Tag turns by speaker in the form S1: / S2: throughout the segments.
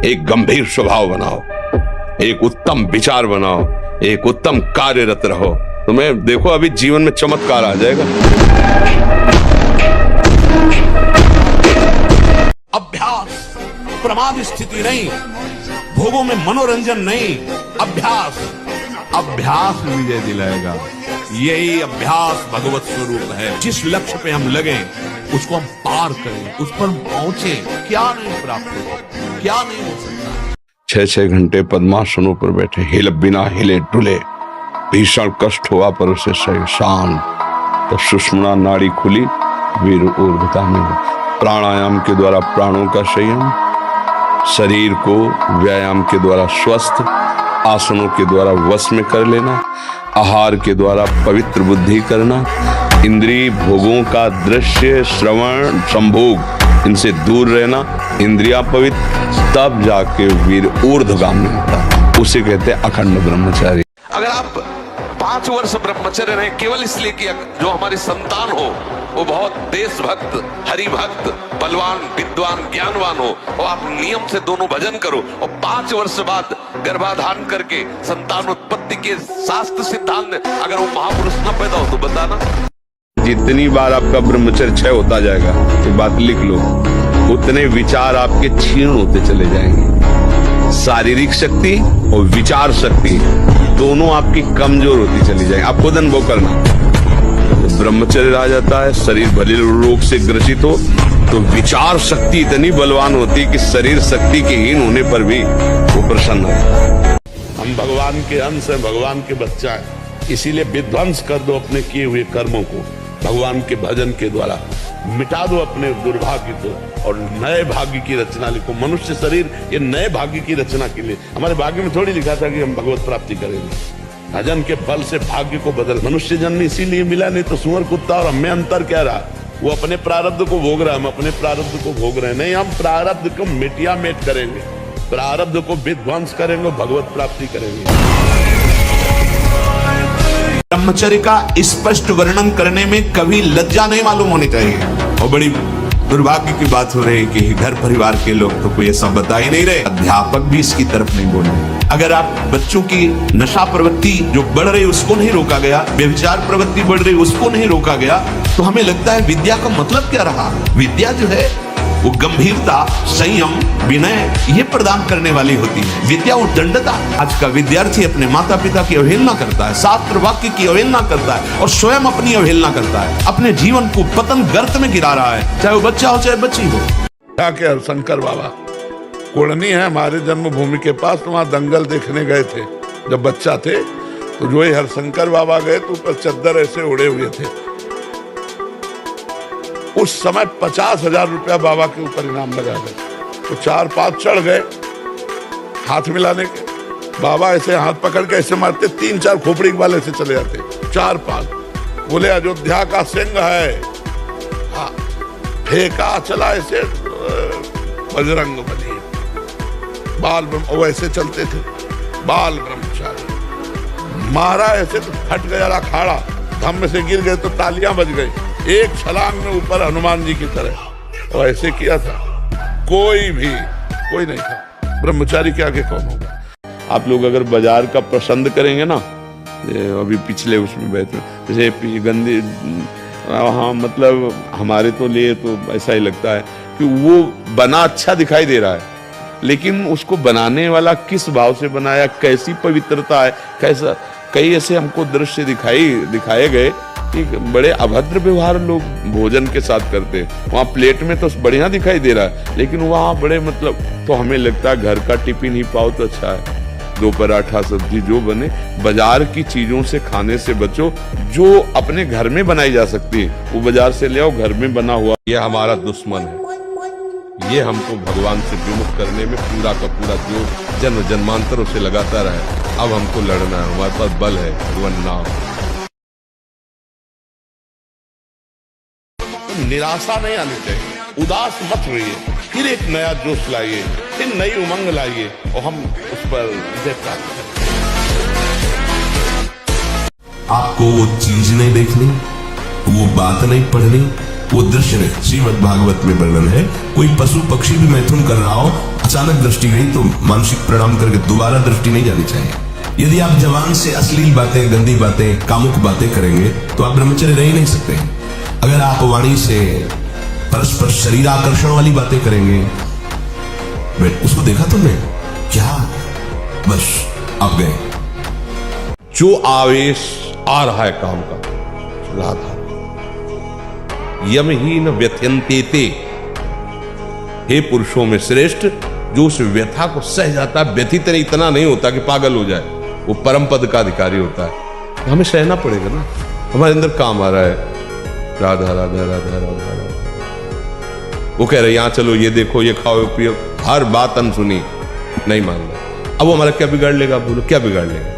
S1: एक गंभीर स्वभाव बनाओ, एक उत्तम विचार बनाओ, एक उत्तम कार्यरत रहो। तुम्हें देखो अभी जीवन में चमत्कार आ जाएगा।
S2: अभ्यास प्रमाद स्थिति नहीं, भोगों में मनोरंजन नहीं, अभ्यास अभ्यास विजय दिलाएगा। यही अभ्यास भगवत स्वरूप है। जिस लक्ष्य पे हम लगे उसको हम पार करें, उस पर पहुंचे। क्या नहीं प्राप्त हो, क्या नहीं हो सकता।
S1: 6-6 घंटे पद्मासनों पर बैठे, हिल बिना हिले डुले, भीषण कष्ट हुआ पर उसे सही शांत। तो सुषुम्ना नाड़ी खुली, वीर ऊर्ध्वता में। प्राणायाम के द्वारा प्राणों का संयम, शरीर को व्यायाम के द्वारा स्वस्थ, आसनों के द्वारा वश में कर लेना, आहार के द्वारा पवित्र बुद्धि करना, इंद्रिय भोगों का दृश्य श्रवण संभोग इनसे दूर रहना, इंद्रिया पवित्र, तब जाके वीर ऊर्ध्वगामी होता। उसे कहते हैं अखंड ब्रह्मचारी।
S2: अगर आप 5 वर्ष ब्रह्मचर्य रहे केवल इसलिए कि जो हमारी संतान हो वो बहुत देशभक्त, हरिभक्त, बलवान, विद्वान, ज्ञानवान हो, और आप नियम से दोनों भजन करो, और 5 वर्ष बाद गर्भाधान करके संतान उत्पत्ति के शास्त्र सिद्धांत अगर वो महापुरुष न पैदा हो तो बताना।
S1: जितनी बार आपका ब्रह्मचर्य क्षय होता जाएगा, ये बात लिख लो, उतने विचार आपके क्षीण होते चले जाएंगे। शारीरिक शक्ति और विचार शक्ति दोनों आपकी कमजोर होती चली जाएगी। आप खुद अनुभव करना। ब्रह्मचर्य आ जाता है, शरीर भले रोग से ग्रसित हो तो विचार शक्ति इतनी बलवान होती है कि शरीर शक्ति के हीन होने पर भी वो प्रसन्न है।
S2: हम भगवान के अंश हैं, भगवान के बच्चा हैं, इसीलिए विध्वंस कर दो अपने किए हुए कर्मों को। भगवान के भजन के द्वारा मिटा दो अपने दुर्भाग्य को और नए भाग्य की रचना लिखो। मनुष्य शरीर ये नए भाग्य की रचना के लिए, हमारे भाग्य में थोड़ी लिखा था कि हम भगवत प्राप्ति करेंगे। भजन के फल से भाग्य को बदल। मनुष्य जन्म इसीलिए मिला, नहीं तो सुअर कुत्ता और हमें अंतर क्या रहा। वो अपने प्रारब्ध को भोग रहा है, हम अपने प्रारब्ध को भोग रहे हैं। नहीं, हम प्रारब्ध को मिटिया मेट करेंगे, प्रारब्ध को विध्वंस करेंगे, भगवत प्राप्ति करेंगे। ब्रह्मचर्य का स्पष्ट वर्णन करने में कभी लज्जा नहीं मालूम होनी चाहिए। और बड़ी दुर्भाग्य की बात हो रही है कि घर परिवार के लोग तो कोई ऐसा बता ही नहीं रहे, अध्यापक भी इसकी तरफ नहीं बोल रहे। अगर आप बच्चों की नशा प्रवृत्ति जो बढ़ रही उसको नहीं रोका गया, व्यभिचार प्रवृत्ति बढ़ रही उसको नहीं रोका गया, तो हमें लगता है विद्या का मतलब क्या रहा। विद्या जो है वो गंभीरता, संयम, विनय ये प्रदान करने वाली होती है। विद्या वो दंडता। आज का विद्यार्थी अपने माता पिता की अवहेलना करता है, शास्त्र वाक्य की अवहेलना करता है और स्वयं अपनी अवहेलना करता है। अपने जीवन को पतन गर्त में गिरा रहा है, चाहे वो बच्चा हो चाहे बच्ची हो।
S3: क्या क्या शंकर बाबा कोड़नी है हमारे जन्मभूमि के पास, तो वहाँ दंगल देखने गए थे जब बच्चा थे। तो जो ही हरशंकर बाबा गए तो ऊपर चद्दर ऐसे उड़े हुए थे। उस समय 50,000 रुपया बाबा के ऊपर इनाम लगा गए। तो 4-5 चढ़ गए हाथ मिलाने के। बाबा ऐसे हाथ पकड़ के ऐसे मारते, 3-4 खोपड़ी वाले से चले जाते। 4-5 बोले अयोध्या का सिंह है। हाँ, फेंका चला ऐसे बजरंग बली बाल ब्रह्म, वो ऐसे चलते थे बाल ब्रह्मचारी। मारा ऐसे तो फट गया अखाड़ा, धम्म से गिर गए तो तालियां बज गई। एक छलांग में ऊपर हनुमान जी की तरह और ऐसे किया था। कोई नहीं था। ब्रह्मचारी के आगे कौन होगा।
S1: आप लोग अगर बाजार का पसंद करेंगे ना, अभी पिछले उसमें बैठे जैसे गंदी, हाँ मतलब हमारे तो लिए तो ऐसा ही लगता है कि वो बना अच्छा दिखाई दे रहा है, लेकिन उसको बनाने वाला किस भाव से बनाया, कैसी पवित्रता है, कैसा। कई ऐसे हमको दृश्य दिखाए गए कि बड़े अभद्र व्यवहार लोग भोजन के साथ करते हैं। वहाँ प्लेट में तो बढ़िया दिखाई दे रहा है, लेकिन वहाँ बड़े मतलब, तो हमें लगता है घर का टिफिन ही पाओ तो अच्छा है। 2 पराठा सब्जी जो बने, बाजार की चीजों से खाने से बचो। जो अपने घर में बनाई जा सकती है वो बाजार से ले आओ, घर में बना हुआ। ये हमारा दुश्मन है, ये हमको भगवान से विमुख करने में पूरा का पूरा जो जन्म जन्मांतरों से लगाता रहे। अब हमको लड़ना है, हमारे पास बल है, भगवान नाम।
S3: निराशा नहीं आनी चाहिए, उदास मत रहिए, फिर एक नया जोश लाइए, फिर नई उमंग लाइए और हम उस पर विजय प्राप्त करें।
S2: आपको वो चीज नहीं देखनी, वो बात नहीं पढ़नी, वो दृश्य नहीं। श्रीमद् भागवत में वर्णन है, कोई पशु पक्षी भी मैथुन कर रहा हो, अचानक दृष्टि गई तो मानसिक प्रणाम करके दोबारा दृष्टि नहीं जानी चाहिए। यदि आप जवान से अश्लील बातें, गंदी बातें, कामुक बातें करेंगे तो आप ब्रह्मचर्य रह ही नहीं सकते। अगर आप वाणी से परस्पर शरीर आकर्षण वाली बातें करेंगे, उसको देखा तुमने क्या, बस आप गए।
S1: जो आवेश आ रहा है काम का, राधा यमहीन व्यथयन्ते, हे पुरुषों में श्रेष्ठ जो उस व्यथा को सह जाता है, व्यथित नहीं, इतना नहीं होता कि पागल हो जाए, वो परम पद का अधिकारी होता है। हमें सहना पड़ेगा ना, हमारे अंदर काम आ रहा है, राधा राधा राधा राधा राधा, वो कह रहे यहां चलो, ये देखो, ये खाओ पियो, हर बात अनसुनी, नहीं मान रहे। अब वो हमारा क्या बिगाड़ लेगा, बोलो क्या बिगाड़ लेगा?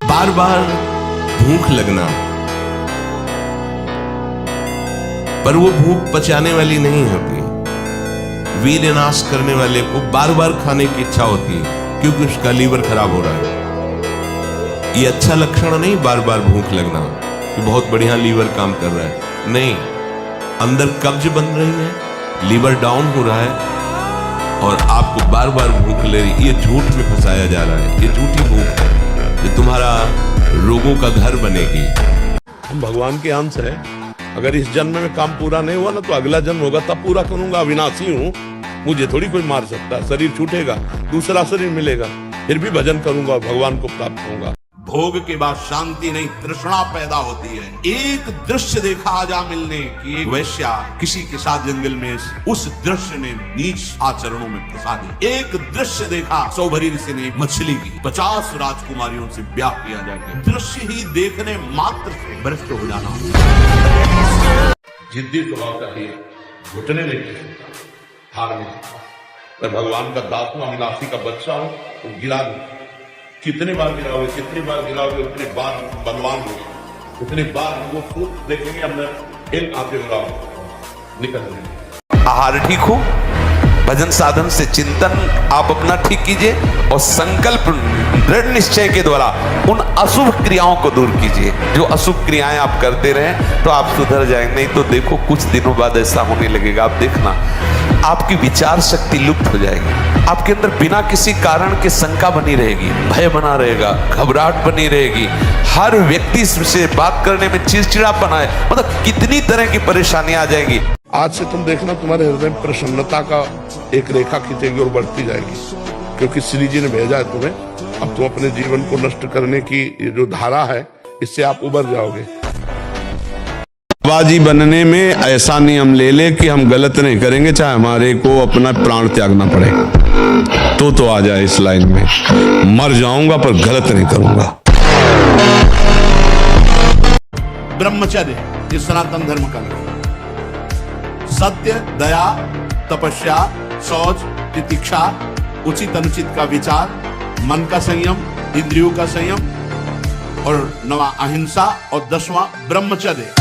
S2: बार बार भूख लगना, पर वो भूख पचाने वाली नहीं होती। वीर्य नाश करने वाले को बार बार खाने की इच्छा होती है क्योंकि उसका लीवर खराब हो रहा है। ये अच्छा लक्षण नहीं, बार बार भूख लगना कि बहुत बढ़िया लीवर काम कर रहा है, नहीं, अंदर कब्ज बन रही है, लीवर डाउन हो रहा है और आपको बार बार भूख ले रही। ये झूठ में फंसाया जा रहा है, ये झूठी भूख है, ये तुम्हारा रोगों का घर बनेगी।
S1: हम भगवान के अंश है, अगर इस जन्म में काम पूरा नहीं हुआ ना तो अगला जन्म होगा तब पूरा करूंगा। अविनाशी हूं, मुझे थोड़ी कोई मार सकता। शरीर छूटेगा, दूसरा शरीर मिलेगा, फिर भी भजन करूंगा और भगवान को प्राप्त होऊंगा।
S2: भोग के बाद शांति नहीं, तृष्णा पैदा होती है। एक दृश्य देखा आजा मिलने की, एक वैश्या किसी के साथ जंगल में, उस दृश्य ने नीच आचरणों में फंसा दी। एक दृश्य देखा सौभरी ऋषि ने मछली की 50 राजकुमारियों से ब्याह किया जाके। दृश्य ही देखने मात्र से भ्रष्ट हो जाना।
S1: जिद्दी स्वभाव का ही घुटने नहीं टिक सकता, हार नहीं सकता। मैं भगवान का दास हूं, अविनाशी का बच्चा हूं, तो गिरा नहीं। कितने बार गिराओगे, कितनी बार गिराओगे, उतने बार बलवान होगे, उतने बार वो खुद देखेंगे अंदर इन आपके गिराओ निकल जाएंगे।
S2: आहार ठीक हो, भजन साधन से चिंतन आप अपना ठीक कीजिए और संकल्प दृढ़ निश्चय के द्वारा उन अशुभ क्रियाओं को दूर कीजिए। जो अशुभ क्रियाएं आप करते रहे तो आप सुधर जाएंगे, नहीं तो देखो कुछ दिनों बाद ऐसा होने लगेगा, आप देखना आपकी विचार शक्ति लुप्त हो जाएगी। आपके अंदर बिना किसी कारण के शंका बनी रहेगी, भय बना रहेगा, घबराहट बनी रहेगी, हर व्यक्ति से बात करने में चिड़चिड़ापन आए, मतलब कितनी तरह की परेशानियां आ जाएंगी।
S3: आज से तुम देखना तुम्हारे हृदय में प्रसन्नता का एक रेखा खींचेगी और बढ़ती जाएगी, क्योंकि श्री जी ने भेजा है तुम्हें। अब तुम अपने जीवन को नष्ट करने की जो धारा है, इससे आप उबर जाओगे।
S1: बाजी बनने में ऐसा नियम ले ले कि हम गलत नहीं करेंगे, चाहे हमारे को अपना प्राण त्यागना पड़े, तो आ जाए इस लाइन में। मर जाऊंगा पर गलत नहीं करूंगा।
S2: ब्रह्मचर्य ये सनातन धर्म का है। सत्य, दया, तपस्या, शौच, तितिक्षा, उचित अनुचित का विचार, मन का संयम, इंद्रियों का संयम और 9वां अहिंसा और 10वां ब्रह्मचर्य।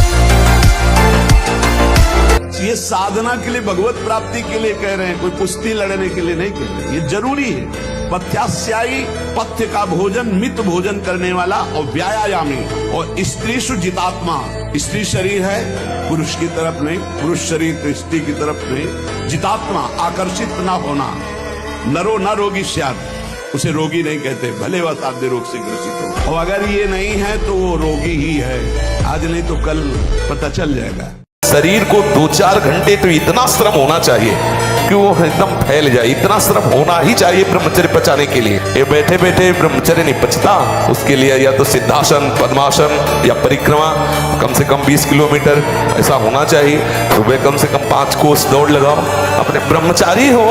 S2: ये साधना के लिए, भगवत प्राप्ति के लिए कह रहे हैं, कोई कुश्ती लड़ने के लिए नहीं कह रहे हैं। ये जरूरी है। पथ्यास्यायी, पथ्य का भोजन, मित भोजन करने वाला और व्यायामी और स्त्रीषु जितात्मा। स्त्री शरीर है, पुरुष की तरफ नहीं, पुरुष शरीर तो स्त्री की तरफ नहीं। जितात्मा, आकर्षित ना होना। नरो न रोगी स्यात्, उसे रोगी नहीं कहते, भले वह साध्य रोग से ग्रसित हो। और अगर ये नहीं है तो वो रोगी ही है, आज नहीं तो कल पता चल जाएगा। शरीर को 2-4 घंटे तो इतना श्रम होना चाहिए कि वो एकदम फैल जाए, इतना श्रम होना ही चाहिए ब्रह्मचर्य पचाने के लिए। ये बैठे बैठे ब्रह्मचर्य नहीं पचता, उसके लिए या तो सिद्धासन, पद्मासन या परिक्रमा कम से कम 20 किलोमीटर ऐसा होना चाहिए। सुबह कम से कम 5 कोस दौड़ लगाओ। अपने ब्रह्मचारी हो,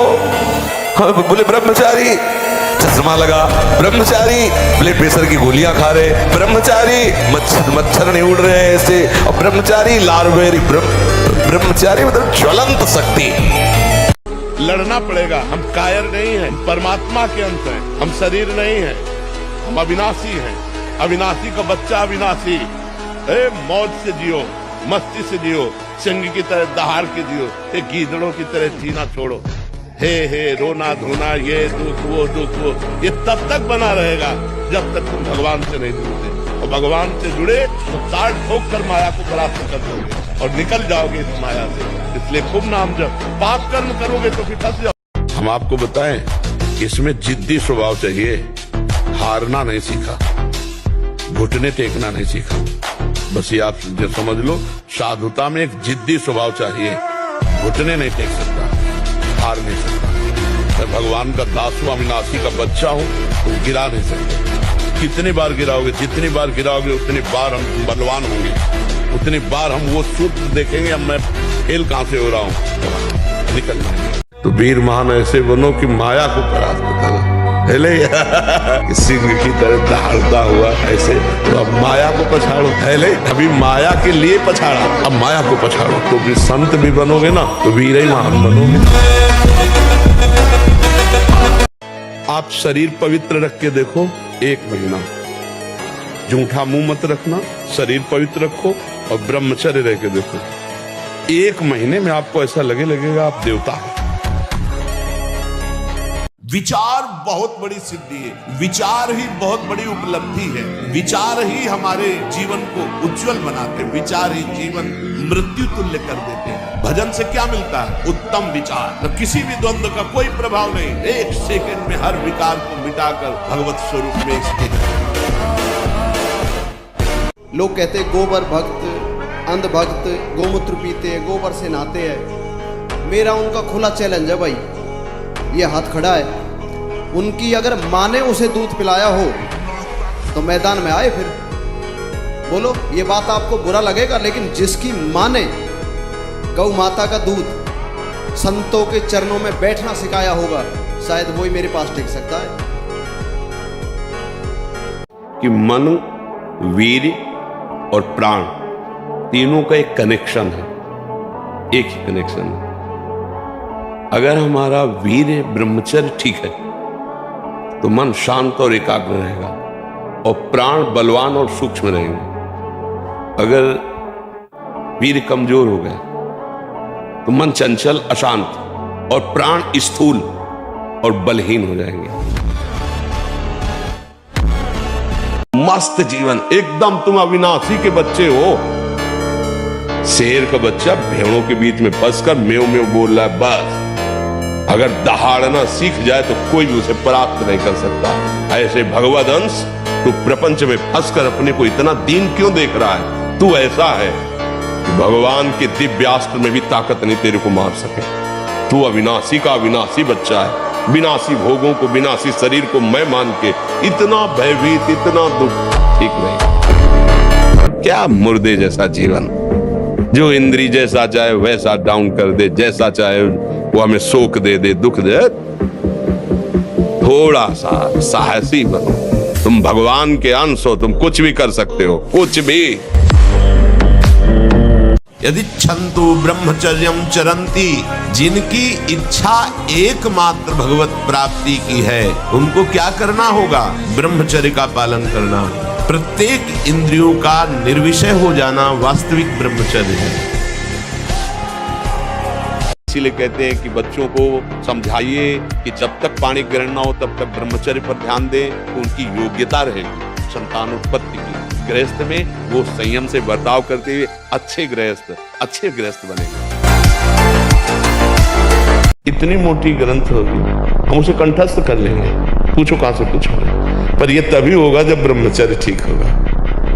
S2: बोले ब्रह्मचारी, चश्मा लगा, ब्रह्मचारी, ब्लड प्रेशर की गोलियां खा रहे, ब्रह्मचारी, मच्छर नहीं उड़ रहे ऐसे, और ब्रह्मचारी लार्वेरी, ब्रह्मचारी मतलब ज्वलंत शक्ति।
S3: लड़ना पड़ेगा। हम कायर नहीं हैं, परमात्मा के अंश हैं, हम शरीर नहीं हैं, हम अविनाशी हैं। अविनाशी का बच्चा अविनाशी। मौज से जियो, मस्ती से जियो, सिंह की तरह दहाड़ के जियो, गीदड़ों की तरह जीना छोड़ो। हे रोना धोना, ये दुख वो, ये तब तक बना रहेगा जब तक तुम भगवान से नहीं जुड़ते। और भगवान से जुड़े तो ताड़ ठोक कर माया को परास्त कर दोगे और निकल जाओगे इस माया से। इसलिए खूब नाम जप, पाप कर्म करोगे तो फिर फंस जाओ। हम आपको बताएं, इसमें जिद्दी स्वभाव चाहिए, हारना नहीं सीखा, घुटने टेकना नहीं सीखा। बस ये आप जो समझ लो, साधुता में एक जिद्दी स्वभाव चाहिए, घुटने नहीं टेक सकता, हार नहीं सकता। मैं भगवान का दास हूं, अविनाशी का बच्चा हूं, तो गिरा नहीं सकते। कितनी बार गिराओगे, जितनी बार गिराओगे उतनी बार हम बलवान होंगे, उतनी बार हम वो सूत्र देखेंगे, अब मैं फेल कहां से हो रहा हूं, निकल जाएंगे। तो वीर महान ऐसे बनो कि माया को परास्त करो। सिंह की तरह दहाड़ता हुआ ऐसे, तो अब माया को पछाड़ो। पहले अभी माया के लिए पछाड़ा, अब माया को पछाड़ो। तो भी संत भी बनोगे ना, तो वीर ही महान बनोगे। आप शरीर पवित्र रख के देखो, 1 महीना जूठा मुंह मत रखना, शरीर पवित्र रखो और ब्रह्मचर्य रह के देखो। 1 महीने में आपको ऐसा लगेगा आप देवता हो।
S2: विचार बहुत बड़ी सिद्धि है, विचार ही बहुत बड़ी उपलब्धि है, विचार ही हमारे जीवन को उज्जवल बनाते हैं, विचार ही जीवन मृत्यु तुल्य कर देते हैं। भजन से क्या मिलता है? उत्तम विचार, तो किसी भी द्वंद्व का कोई प्रभाव नहीं, 1 सेकंड में हर विकार को मिटाकर भगवत स्वरूप में स्थित।
S4: लोग कहते गोबर भक्त, अंध भक्त, गोमूत्र पीते हैं, गोबर से नहाते हैं। मेरा उनका खुला चैलेंज है भाई, ये हाथ खड़ा है, उनकी अगर माँ ने उसे दूध पिलाया हो तो मैदान में आए फिर बोलो। ये बात आपको बुरा लगेगा, लेकिन जिसकी माँ ने गौ माता का दूध संतों के चरणों में बैठना सिखाया होगा, शायद वही मेरे पास टिक सकता है।
S1: कि मन, वीर और प्राण तीनों का एक कनेक्शन है, एक ही कनेक्शन है। अगर हमारा वीर ब्रह्मचर्य ठीक है तो मन शांत और एकाग्र रहेगा और प्राण बलवान और सूक्ष्म रहेंगे। अगर वीर कमजोर हो गया तो मन चंचल, अशांत और प्राण स्थूल और बलहीन हो जाएंगे। मस्त जीवन, एकदम तुम अविनाशी के बच्चे हो। शेर का बच्चा भेड़ों के बीच में फंसकर म्यों म्यों बोल रहा है, बस अगर दहाड़ना सीख जाए तो कोई भी उसे परास्त नहीं कर सकता। ऐसे भगवद अंश, तू प्रपंच में फंसकर अपने को इतना दीन क्यों देख रहा है? तू ऐसा है कि भगवान के दिव्यास्त्र में भी ताकत नहीं तेरे को मार सके। तू अविनाशी का अविनाशी बच्चा है, विनाशी भोगों को, विनाशी शरीर को मैं मान के इतना भयभीत, इतना दुख, ठीक नहीं। क्या मुर्दे जैसा जीवन, जो इंद्री जैसा चाहे वैसा डाउन कर दे, जैसा चाहे वो हमें शोक दे दे, दुख दे। थोड़ा सा साहसी बनो, तुम भगवान के अंश हो, तुम कुछ भी कर सकते हो, कुछ भी।
S2: यदि छन्तु ब्रह्मचर्यम चरंती, जिनकी इच्छा एकमात्र भगवत प्राप्ति की है, उनको क्या करना होगा? ब्रह्मचर्य का पालन करना। प्रत्येक इंद्रियों का निर्विषय हो जाना वास्तविक ब्रह्मचर्य है।
S1: इसीलिए कहते हैं कि बच्चों को समझाइए कि जब तक पाणी ग्रहण ना हो तब तक ब्रह्मचर्य पर ध्यान दें, तो उनकी योग्यता रहेगी संतानोत्पत्ति की। गृहस्थ में वो संयम से बर्ताव करते हुए अच्छे गृहस्थ बनेंगे। इतनी मोटी ग्रंथ होगी, हम उसे कंठस्थ कर लेंगे, पूछो कहां से पूछोगे। पर यह तभी होगा जब ब्रह्मचर्य ठीक होगा,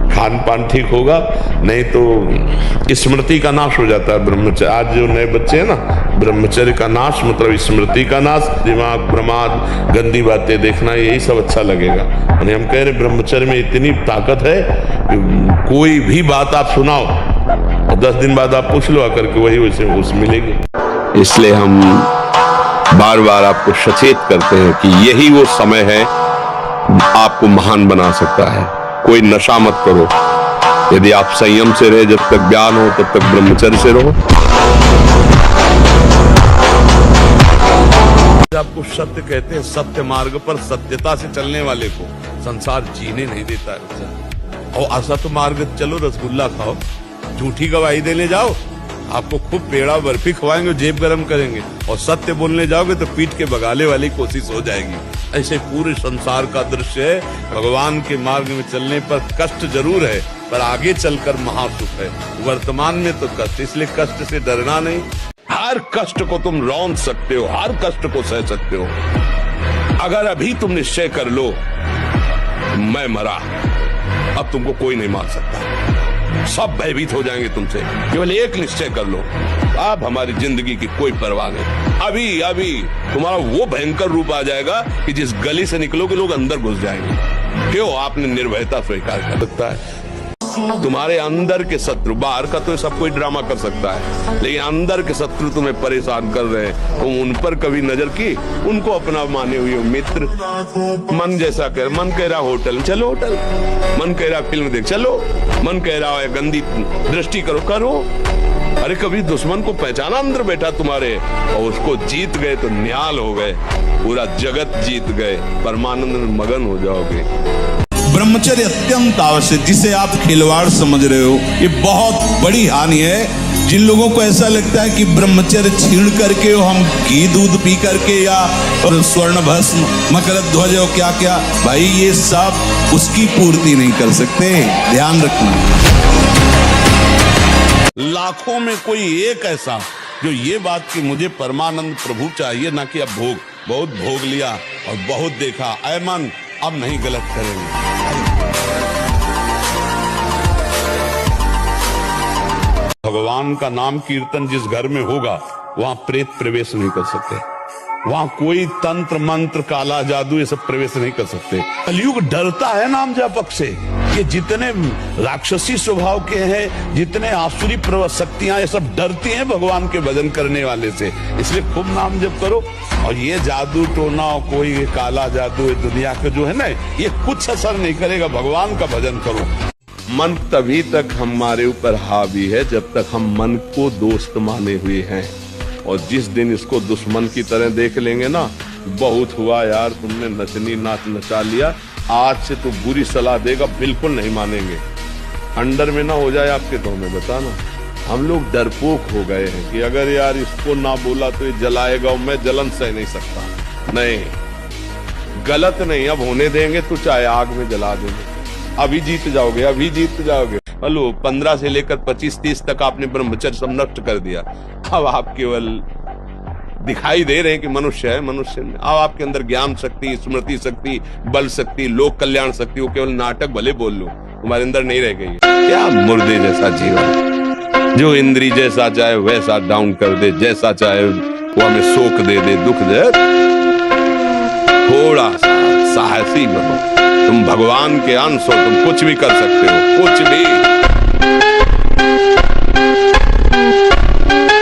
S1: खान पान ठीक होगा, नहीं तो स्मृति का नाश हो जाता है ब्रह्मचर्य। आज जो नए बच्चे हैं ना, ब्रह्मचर्य का नाश मतलब स्मृति का नाश, दिमाग, प्रमाद, गंदी बातें देखना, यही सब अच्छा लगेगा। यानी हम कह रहे ब्रह्मचर्य में इतनी ताकत है कि कोई भी बात आप सुनाओ और 10 दिन बाद आप पूछ लो आकर के, वही वैसे उस मिलेगी। इसलिए हम बार बार आपको सचेत करते हैं कि यही वो समय है आपको महान बना सकता है। कोई नशा मत करो, यदि आप संयम से रहे, जब तक ज्ञान हो तब तक ब्रह्मचर्य से रहो। आपको सत्य कहते हैं, सत्य मार्ग पर सत्यता से चलने वाले को संसार जीने नहीं देता है। और असत मार्ग चलो, रसगुल्ला खाओ, झूठी गवाही देने जाओ, आपको खूब पेड़ा बर्फी खवाएंगे, जेब गरम करेंगे, और सत्य बोलने जाओगे तो पीठ के बगाले वाली कोशिश हो जाएगी। ऐसे पूरे संसार का दृश्य है। भगवान के मार्ग में चलने पर कष्ट जरूर है, पर आगे चलकर महासुख है। वर्तमान में तो कष्ट, इसलिए कष्ट से डरना नहीं। हर कष्ट को तुम रौंद सकते हो, हर कष्ट को सह सकते हो। अगर अभी तुम निश्चय कर लो मैं मरा, अब तुमको कोई नहीं मार सकता, सब भयभीत हो जाएंगे तुमसे। केवल एक निश्चय कर लो, अब हमारी जिंदगी की कोई परवाह नहीं। अभी अभी तुम्हारा वो भयंकर रूप आ जाएगा कि जिस गली से निकलोगे लोग अंदर घुस जाएंगे। क्यों? आपने निर्भयता स्वीकार कर सकता है। तुम्हारे अंदर के शत्रु, बाहर का तो सब कोई ड्रामा कर सकता है, लेकिन अंदर के शत्रु तुम्हें परेशान कर रहे हैं, तुम उन पर कभी नजर की? उनको अपना माने हुए मित्र। मन जैसा कर, मन कह रहा होटल चलो होटल, मन कह रहा फिल्म देख चलो, मन कह रहा है गंदी दृष्टि करो करो। अरे कभी दुश्मन को पहचाना अंदर बैठा तुम्हारे, और उसको जीत गए तो निहाल हो गए, पूरा जगत जीत गए, परमानंद में मगन हो जाओगे।
S2: ब्रह्मचर्य अत्यंत आवश्यक, जिसे आप खिलवाड़ समझ रहे हो, ये बहुत बड़ी हानि है। जिन लोगों को ऐसा लगता है कि ब्रह्मचर्य छीन करके हम घी दूध पी करके या स्वर्ण भस्म मकर ध्वज और क्या क्या, भाई ये सब उसकी पूर्ति नहीं कर सकते, ध्यान रखना।
S1: लाखों में कोई एक ऐसा जो ये बात कि मुझे परमानंद प्रभु चाहिए, ना कि अब भोग, बहुत भोग लिया और बहुत देखा, ऐ मन अब नहीं गलत करेंगे। भगवान का नाम कीर्तन जिस घर में होगा वहां प्रेत प्रवेश नहीं कर सकते, वहां कोई तंत्र मंत्र काला जादू ये सब प्रवेश नहीं कर सकते। कलयुग डरता है नाम जापक से। ये जितने राक्षसी स्वभाव के हैं, जितने आसुरी शक्तियां, ये सब डरती हैं भगवान के भजन करने वाले से। इसलिए खूब नाम जप करो। और ये जादू टोना, कोई काला जादू दुनिया का जो है ना, ये कुछ असर नहीं करेगा। भगवान का भजन करो। मन तभी तक हमारे ऊपर हावी है जब तक हम मन को दोस्त माने हुए हैं, और जिस दिन इसको दुश्मन की तरह देख लेंगे ना, बहुत हुआ यार, तुमने नचनी नाच नचा लिया, आज से तो बुरी सलाह देगा, बिल्कुल नहीं मानेंगे। अंडर में ना हो जाए आपके तो हमें बताना। हम लोग डरपोक हो गए हैं कि अगर यार इसको ना बोला तो ये जलाएगा, और मैं जलन सह नहीं सकता। नहीं, गलत नहीं, अब होने देंगे तो चाहे आग में जला देंगे। अभी जीत जाओगे, अभी जीत जाओगे। हेलो, 15 से लेकर 25-30 तक आपने ब्रह्मचर्य सब नष्ट कर दिया। अब आप केवल दिखाई दे रहे हैं कि मनुष्य है, मनुष्य में अब आपके अंदर ज्ञान शक्ति, स्मृति शक्ति, बल शक्ति, लोक कल्याण शक्ति, वो केवल नाटक भले बोल लो, तुम्हारे अंदर नहीं रह गई। क्या मुर्दे जैसा जीवन, जो इंद्री जैसा चाहे वैसा डाउन कर दे, जैसा चाहे वो हमें शोक दे दे, दुख दे। थोड़ा सा साहसी बनो, तुम भगवान के अंश हो, तुम कुछ भी कर सकते हो, कुछ भी।